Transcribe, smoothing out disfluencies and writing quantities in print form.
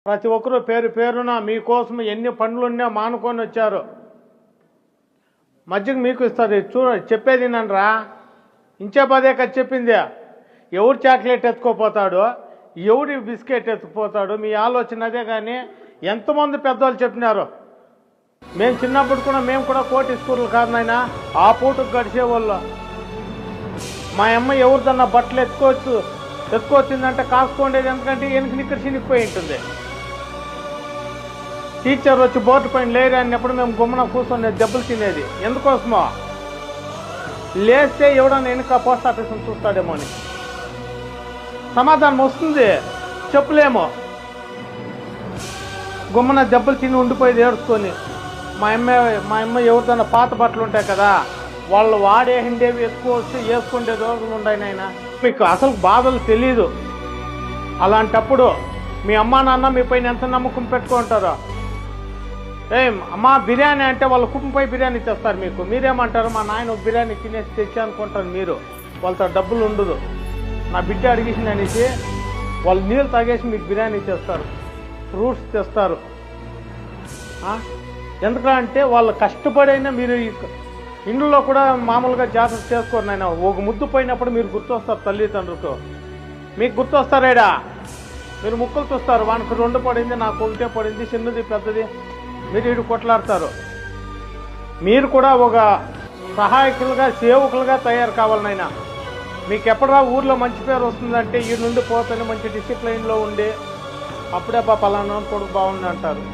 ప్రతి ఒక్కరూ పేరు పేరున మీకోసం ఎన్ని పనులున్నా మానుకొని వచ్చారు. మజ్జిగ మీకు ఇస్తుంది, చెప్పేది నన్రా. ఇంచే పదే కదా చెప్పింది. ఎవరు చాక్లెట్ ఎత్తుకోపోతాడు, ఎవరి బిస్కెట్ ఎత్తుకుపోతాడు, మీ ఆలోచన అదే. కానీ ఎంతమంది పెద్దవాళ్ళు చెప్పినారు. మేము చిన్నప్పుడు కూడా మేము కూడా కోటి స్కూర్లు కాదు నాయన, ఆ పూటకు గడిచేవాళ్ళు. మా అమ్మ ఎవరిదన్నా బట్టలు ఎత్తుకొచ్చిందంటే కాసుకోండేది, ఎందుకంటే వెనుక ఇక్కడ చినిగిపోయి ఉంటుంది. టీచర్ వచ్చి బోర్డు పైన లేరు అన్నప్పుడు మేము గుమ్మన కూర్చొని దెబ్బలు తినేది. ఎందుకోసమో లేస్తే ఎవడన్నా వెనుక పోస్ట్ ఆఫీస్ని చూస్తాడేమో అని సమాధానం వస్తుంది, చెప్పలేమో. గుమ్మన దెబ్బలు తిని ఉండిపోయేది ఏడుచుకొని. మా అమ్మ ఎవరిదన్నా పాత బట్టలు ఉంటాయి కదా, వాళ్ళు వాడేసిండేవి వేసుకుంటే రోజులు ఉన్నాయి నాయన. మీకు అసలు బాధలు తెలీదు. అలాంటప్పుడు మీ అమ్మా నాన్న మీ పైన ఎంత నమ్మకం పెట్టుకుంటారో. అమ్మా బిర్యానీ అంటే వాళ్ళు కుప్పంపై బిర్యానీ తెస్తారు మీకు. మీరేమంటారు, మా నాయన బిర్యానీ తినేసి తెచ్చా అనుకుంటారు మీరు. వాళ్ళతో డబ్బులు ఉండదు. నా బిడ్డ అడిగేసింది అనేసి వాళ్ళు నీళ్ళు తాగేసి మీకు బిర్యానీ తెస్తారు, ఫ్రూట్స్ తెస్తారు. ఎందుకంటే వాళ్ళు కష్టపడైనా మీరు ఇండ్లలో కూడా మామూలుగా జాగ్రత్త చేసుకోరు నాయన. ఒక ముద్దు పోయినప్పుడు మీరు గుర్తొస్తారు తల్లిదండ్రులతో. మీకు గుర్తొస్తారేడా, మీరు ముక్కలు చూస్తారు. వానికి 2 పడింది, నాకు 1 పడింది, చిన్నది పెద్దది, మీరు ఇటు కొట్లాడతారు. మీరు కూడా ఒక సహాయకులుగా సేవకులుగా తయారు కావాలనైనా. మీకు ఎప్పుడా ఊర్లో మంచి పేరు వస్తుందంటే ఈ నుండి పోతని మంచి డిసిప్లైన్లో ఉండి అప్పుడే పలానా కొడుకు బాగుంది అంటారు.